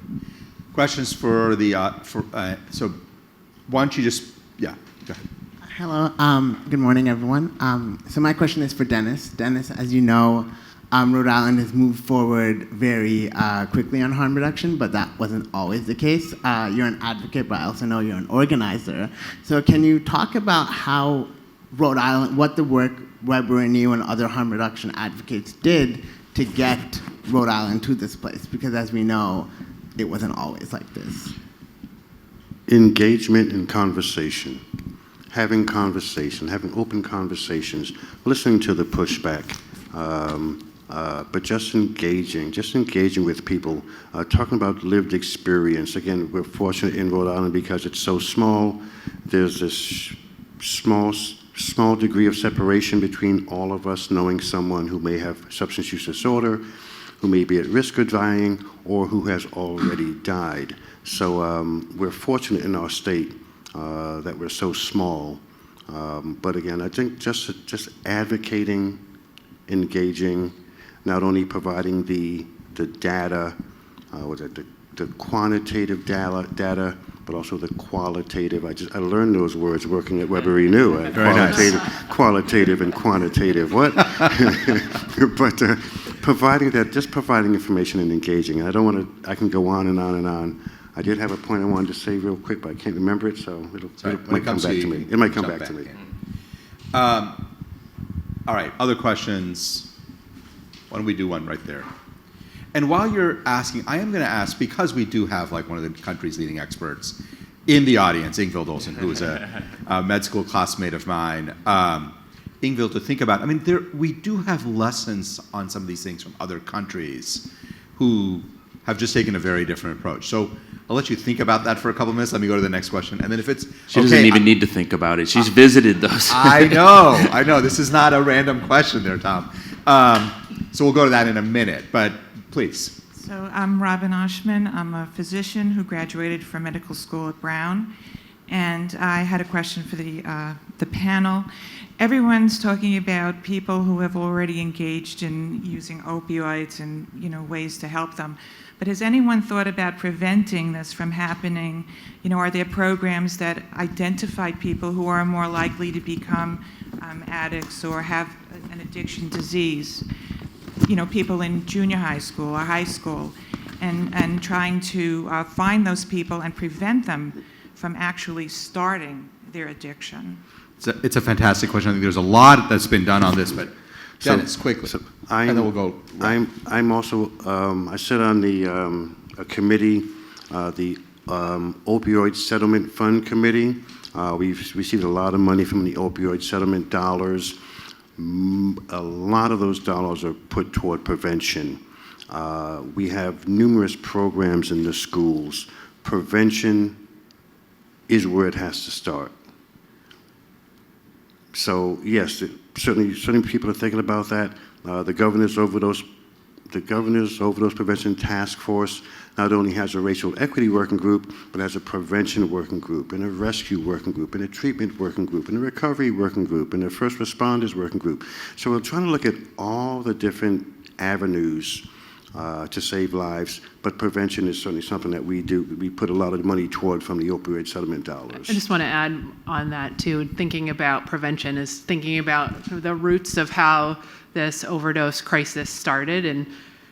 Questions for the, so why don't you just, go ahead. Hello, good morning, everyone. So my question is for Dennis. Dennis, as you know, Rhode Island has moved forward very quickly on harm reduction, but that wasn't always the case. You're an advocate, but I also know you're an organizer. So can you talk about how Rhode Island, what the work Weber and you and other harm reduction advocates did to get Rhode Island to this place? Because as we know, it wasn't always like this. Engagement and conversation. Having open conversations, listening to the pushback, but just engaging with people, talking about lived experience. Again, we're fortunate in Rhode Island because it's so small. There's this small degree of separation between all of us, knowing someone who may have substance use disorder, who may be at risk of dying, or who has already died. So we're fortunate in our state that we're so small. But again, I think just advocating, engaging, not only providing the data, the quantitative data, but also the qualitative. I learned those words working at Weber Renew. Qualitative and quantitative. What? But providing information and engaging. And I don't want to. I can go on and on and on. I did have a point I wanted to say real quick, but I can't remember it, so it might come back to me. It might come back to me. All right, other questions? Why don't we do one right there? And while you're asking, I am going to ask, because we do have like one of the country's leading experts in the audience, Ingvild Olsen, who is a med school classmate of mine. Ingvild, to think about, I mean, we do have lessons on some of these things from other countries who have just taken a very different approach. So I'll let you think about that for a couple of minutes. Let me go to the next question. And then if it's She doesn't even need to think about it. She's visited those. I know. This is not a random question there, Tom. So we'll go to that in a minute, but please. So I'm Robin Oshman. I'm a physician who graduated from medical school at Brown. And I had a question for the panel. Everyone's talking about people who have already engaged in using opioids and ways to help them. But has anyone thought about preventing this from happening? Are there programs that identify people who are more likely to become addicts or have an addiction disease? People in junior high school or high school, and trying to find those people and prevent them from actually starting their addiction? It's a fantastic question. I think there's a lot that's been done on this, but Dennis, quickly, and then we'll go. I'm also, I sit on the a committee, the Opioid Settlement Fund Committee. We've received a lot of money from the opioid settlement dollars. A lot of those dollars are put toward prevention. We have numerous programs in the schools. Prevention is where it has to start. So yes, certainly people are thinking about that. The Governor's Overdose Prevention Task Force not only has a racial equity working group, but has a prevention working group, and a rescue working group, and a treatment working group, and a recovery working group, and a first responders working group. So we're trying to look at all the different avenues to save lives, but prevention is certainly something that we do. We put a lot of money toward from the opioid settlement dollars. I just want to add on that too, thinking about prevention is thinking about the roots of how this overdose crisis started, and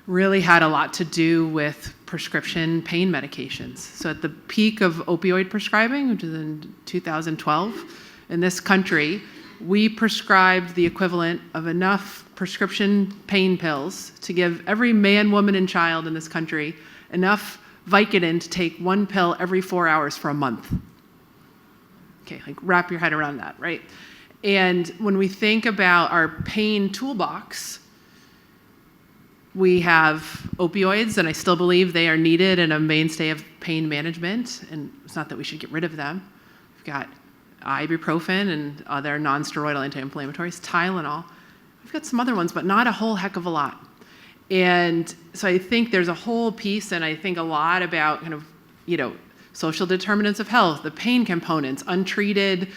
really had a lot to do with prescription pain medications. So at the peak of opioid prescribing, which is in 2012, in this country, we prescribed the equivalent of enough prescription pain pills to give every man, woman, and child in this country enough Vicodin to take one pill every 4 hours for a month. Okay, like wrap your head around that, right? And when we think about our pain toolbox, we have opioids, and I still believe they are needed and a mainstay of pain management, and it's not that we should get rid of them. We've got ibuprofen and other non-steroidal anti-inflammatories, Tylenol. We've got some other ones, but not a whole heck of a lot. And so I think there's a whole piece, and I think a lot about kind of, social determinants of health, the pain components, untreated,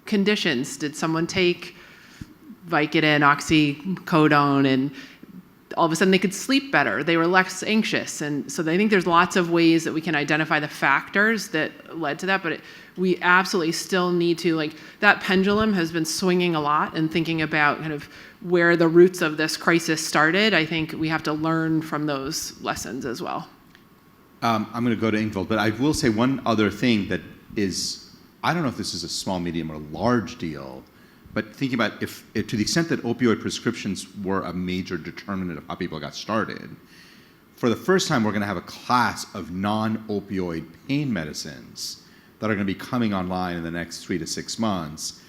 conditions. Did someone take Vicodin, oxycodone, and all of a sudden they could sleep better? They were less anxious. And so I think there's lots of ways that we can identify the factors that led to that, but we absolutely still need to, that pendulum has been swinging a lot, and thinking about kind of where the roots of this crisis started. I think we have to learn from those lessons as well. I'm going to go to Ingvild, but I will say one other thing that is, I don't know if this is a small, medium, or large deal, but thinking about if to the extent that opioid prescriptions were a major determinant of how people got started, for the first time we're going to have a class of non-opioid pain medicines that are going to be coming online in the next 3 to 6 months.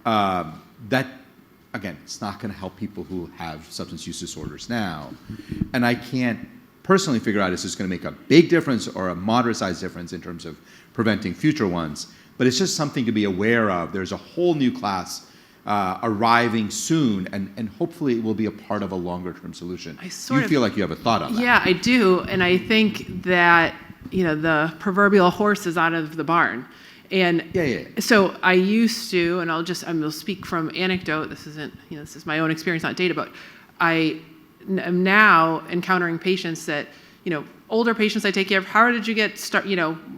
That, again, it's not going to help people who have substance use disorders now. And I can't personally figure out if this is going to make a big difference or a moderate-sized difference in terms of preventing future ones. But it's just something to be aware of. There's a whole new class arriving soon, and hopefully it will be a part of a longer-term solution. You feel like you have a thought on that. Yeah, I do, and I think that the proverbial horse is out of the barn. And so I used to, and I'll speak from anecdote. This isn't, this is my own experience, not data, but I am now encountering patients that, older patients I take care of. How did you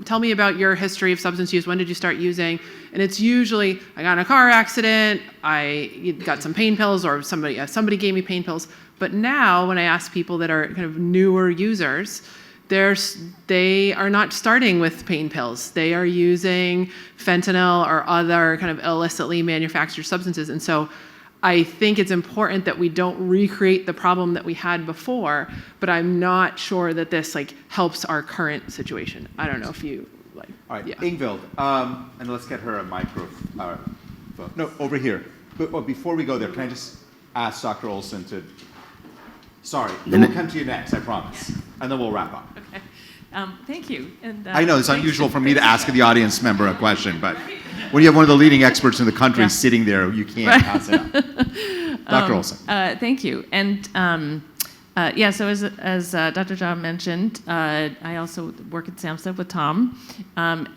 tell me about your history of substance use. When did you start using? And it's usually, I got in a car accident, I got some pain pills, or somebody gave me pain pills. But now when I ask people that are kind of newer users, they are not starting with pain pills. They are using fentanyl or other kind of illicitly manufactured substances. And so I think it's important that we don't recreate the problem that we had before, but I'm not sure that this helps our current situation. I don't know if you All right, yeah. Ingvild, and let's get her a microphone. No, over here. But before we go there, can I just ask Dr. Olson to? Sorry, we'll come to you next, I promise, and then we'll wrap up. Okay. Thank you. And I know it's unusual for me to ask the audience member a question, but when you have one of the leading experts in the country sitting there, you can't pass it up. Dr. Olson. Thank you. And so as Dr. Jha mentioned, I also work at SAMHSA with Tom.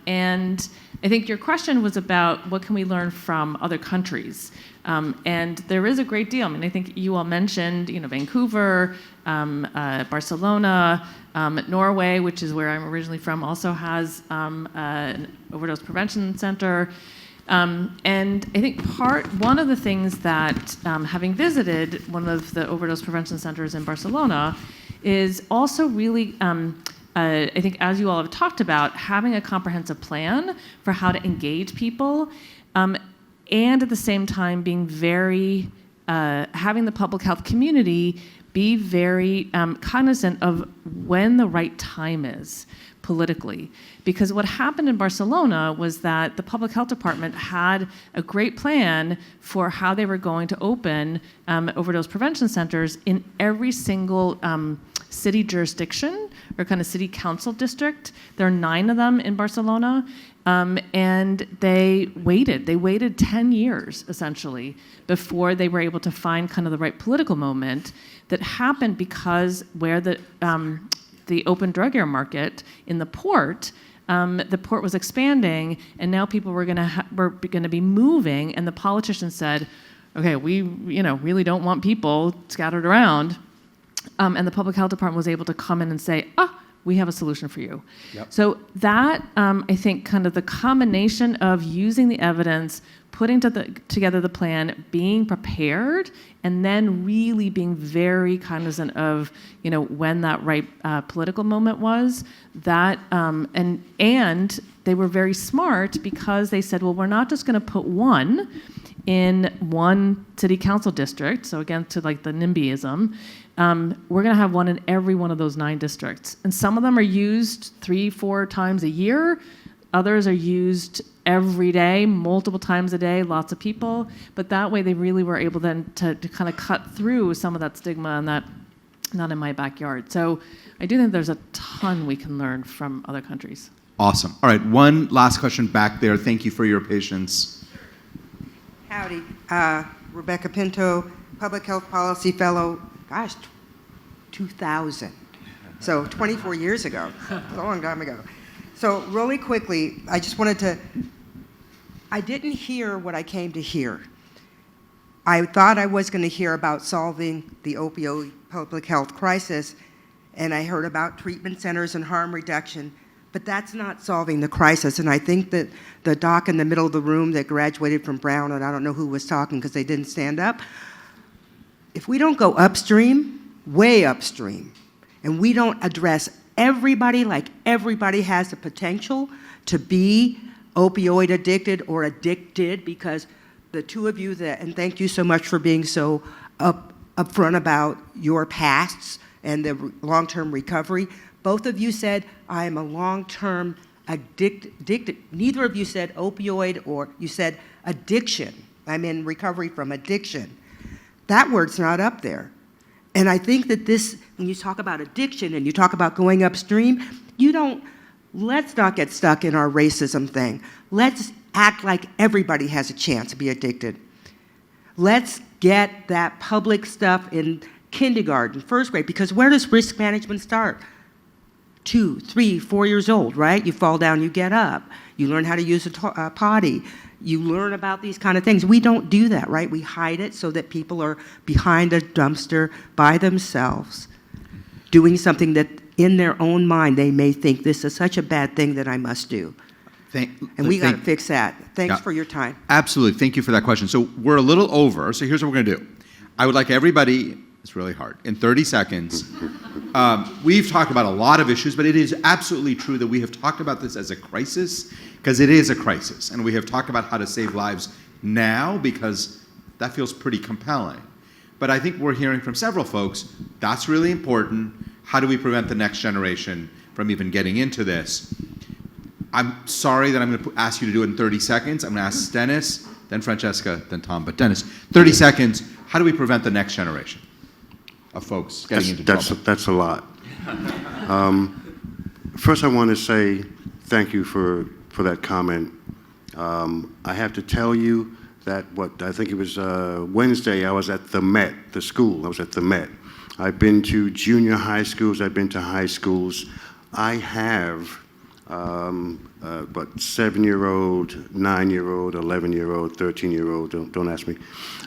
And I think your question was about what can we learn from other countries. And there is a great deal. I mean, I think you all mentioned, Vancouver, Barcelona, Norway, which is where I'm originally from, also has an overdose prevention center. And I think one of the things that, having visited one of the overdose prevention centers in Barcelona, is also really, I think as you all have talked about, having a comprehensive plan for how to engage people, and at the same time being very having the public health community be very cognizant of when the right time is politically. Because what happened in Barcelona was that the public health department had a great plan for how they were going to open overdose prevention centers in every single city jurisdiction or kind of city council district. There are 9 of them in Barcelona. And they waited 10 years, essentially, before they were able to find kind of the right political moment that happened because where the open drug air market in the port was expanding, and now people were going to be moving, and the politicians said, okay, we really don't want people scattered around. And the public health department was able to come in and say, we have a solution for you. Yep. So that, I think, kind of the combination of using the evidence, putting together the plan, being prepared, and then really being very cognizant of, when that right political moment was. That, and they were very smart because they said, well, we're not just going to put one in one city council district. So again, to like the NIMBYism. We're going to have one in every one of those 9 districts. And some of them are used 3-4 times a year. Others are used every day, multiple times a day, lots of people. But that way they really were able then to kind of cut through some of that stigma and that not in my backyard. So I do think there's a ton we can learn from other countries. Awesome. All right, one last question back there. Thank you for your patience. Howdy. Rebecca Pinto, Public Health Policy Fellow. Gosh, 2000. So 24 years ago. It's a long time ago. So really quickly, I just wanted to, I didn't hear what I came to hear. I thought I was going to hear about solving the opioid public health crisis, and I heard about treatment centers and harm reduction, but that's not solving the crisis. And I think that the doc in the middle of the room that graduated from Brown, and I don't know who was talking because they didn't stand up, if we don't go upstream, way upstream, and we don't address everybody like everybody has the potential to be opioid addicted or addicted, because the two of you and thank you so much for being so upfront about your pasts and the long-term recovery. Both of you said, I am a long-term addicted. Neither of you said opioid, or you said addiction. I'm in recovery from addiction. That word's not up there. And I think that when you talk about addiction and you talk about going upstream, let's not get stuck in our racism thing. Let's act like everybody has a chance to be addicted. Let's get that public stuff in kindergarten, first grade, because where does risk management start? 2, 3, 4 years old, right? You fall down, you get up. You learn how to use a potty. You learn about these kind of things. We don't do that, right? We hide it so that people are behind a dumpster by themselves, doing something that in their own mind they may think this is such a bad thing that I must do. And we got to fix that. Thanks for your time. Absolutely. Thank you for that question. So we're a little over, so here's what we're going to do. I would like everybody, it's really hard, in 30 seconds. We've talked about a lot of issues, but it is absolutely true that we have talked about this as a crisis, because it is a crisis. And we have talked about how to save lives now, because that feels pretty compelling. But I think we're hearing from several folks, that's really important. How do we prevent the next generation from even getting into this? I'm sorry that I'm going to ask you to do it in 30 seconds. I'm going to ask Dennis, then Francesca, then Tom. But Dennis, 30 seconds, how do we prevent the next generation of folks getting into trouble? That's a lot. First, I want to say thank you for that comment. I have to tell you that I think it was Wednesday, I was at the Met, the school. I was at the Met. I've been to junior high schools. I've been to high schools. I have 7-year-old, 9-year-old, 11-year-old, 13-year-old. Don't ask me.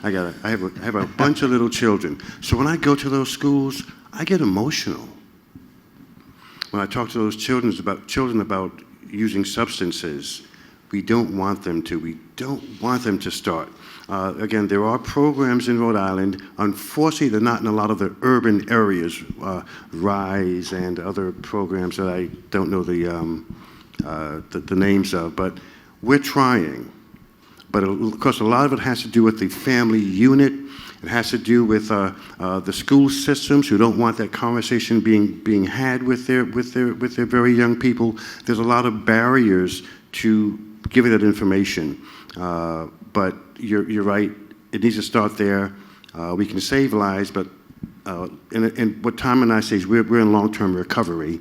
I have a bunch of little children. So when I go to those schools, I get emotional. When I talk to those children about using substances, we don't want them to. We don't want them to start. Again, there are programs in Rhode Island. Unfortunately, they're not in a lot of the urban areas, RISE and other programs that I don't know the names of, but we're trying. But of course, a lot of it has to do with the family unit It has to do with the school systems who don't want that conversation being had with their very young people. There's a lot of barriers to giving that information. But you're right. It needs to start there. We can save lives, but and what Tom and I say is we're in long-term recovery,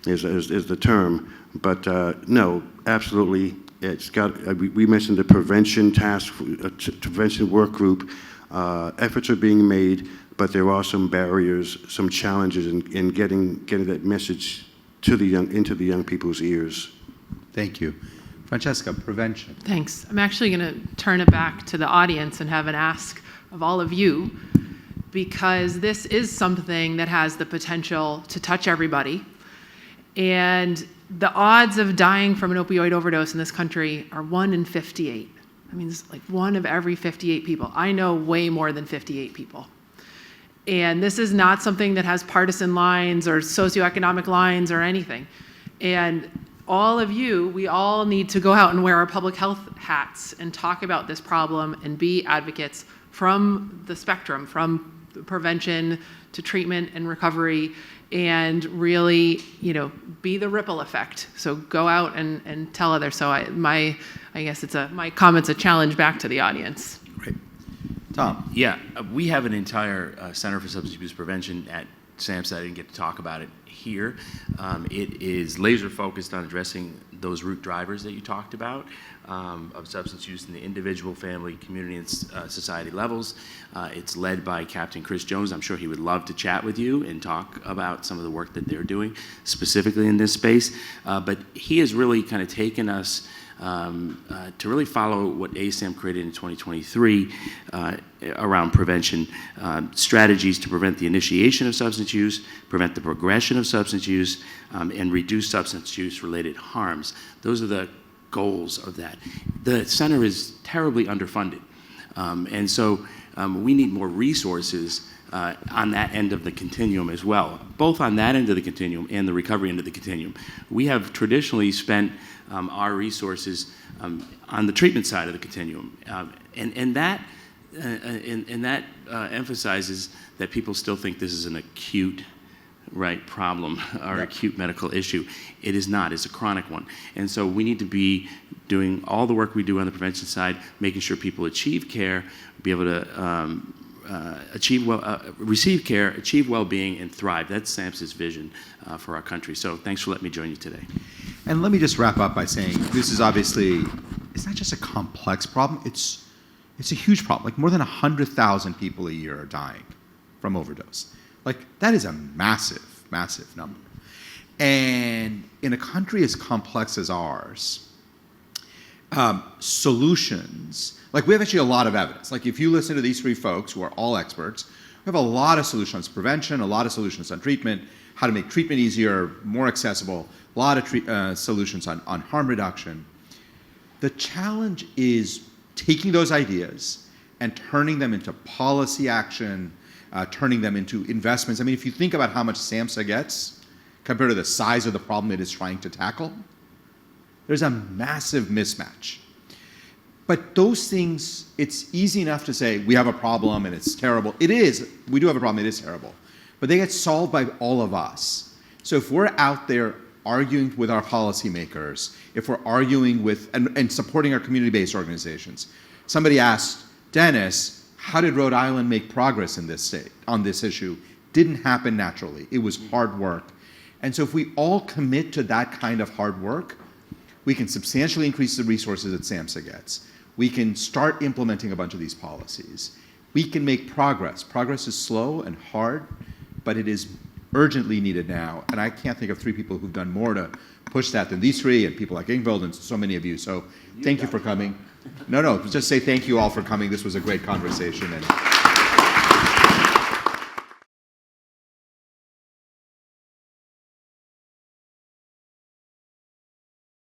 is the term. But no, absolutely, it's got. We mentioned the prevention prevention work group. Efforts are being made, but there are some barriers, some challenges in getting that message to into the young people's ears. Thank you. Francesca, prevention. Thanks. I'm actually going to turn it back to the audience and have an ask of all of you, because this is something that has the potential to touch everybody. And the odds of dying from an opioid overdose in this country are 1 in 58. I mean, it's like 1 of every 58 people. I know way more than 58 people. And this is not something that has partisan lines or socioeconomic lines or anything. And all of you, we all need to go out and wear our public health hats and talk about this problem and be advocates from the spectrum, from prevention to treatment and recovery, and really, be the ripple effect. So go out and tell others. So I guess my comment's a challenge back to the audience. Great. Tom. Yeah, we have an entire Center for Substance Abuse Prevention at SAMHSA. I didn't get to talk about it here. It is laser focused on addressing those root drivers that you talked about of substance use in the individual, family, community, and society levels. It's led by Captain Chris Jones. I'm sure he would love to chat with you and talk about some of the work that they're doing specifically in this space. But he has really kind of taken us to really follow what ASAM created in 2023 around prevention, strategies to prevent the initiation of substance use, prevent the progression of substance use, and reduce substance use-related harms. Those are the goals of that. The center is terribly underfunded, and so we need more resources on that end of the continuum as well, both on that end of the continuum and the recovery end of the continuum. We have traditionally spent our resources on the treatment side of the continuum, and that emphasizes that people still think this is an acute problem or acute medical issue. It is not. It's a chronic one. And so we need to be doing all the work we do on the prevention side, making sure people achieve care, be able to receive care, achieve well-being, and thrive. That's SAMHSA's vision for our country. So thanks for letting me join you today. And let me just wrap up by saying this is obviously, it's not just a complex problem, it's a huge problem. Like more than 100,000 people a year are dying from overdose. Like that is a massive, massive number. And in a country as complex as ours, solutions, like we have actually a lot of evidence. Like if you listen to these three folks who are all experts, we have a lot of solutions on prevention, a lot of solutions on treatment, how to make treatment easier, more accessible, a lot of solutions on harm reduction. The challenge is taking those ideas and turning them into policy action, turning them into investments. I mean, if you think about how much SAMHSA gets compared to the size of the problem it is trying to tackle, there's a massive mismatch. But those things, it's easy enough to say, we have a problem and it's terrible. It is. We do have a problem. It is terrible. But they get solved by all of us. So if we're out there arguing with our policymakers, if we're arguing with and supporting our community-based organizations. Somebody asked Dennis, how did Rhode Island make progress in this state on this issue? Didn't happen naturally. It was hard work. And so if we all commit to that kind of hard work, we can substantially increase the resources that SAMHSA gets. We can start implementing a bunch of these policies. We can make progress. Progress is slow and hard, but it is urgently needed now. And I can't think of three people who've done more to push that than these three and people like Ingvild and so many of you. So thank you for coming. No, just say thank you all for coming. This was a great conversation. And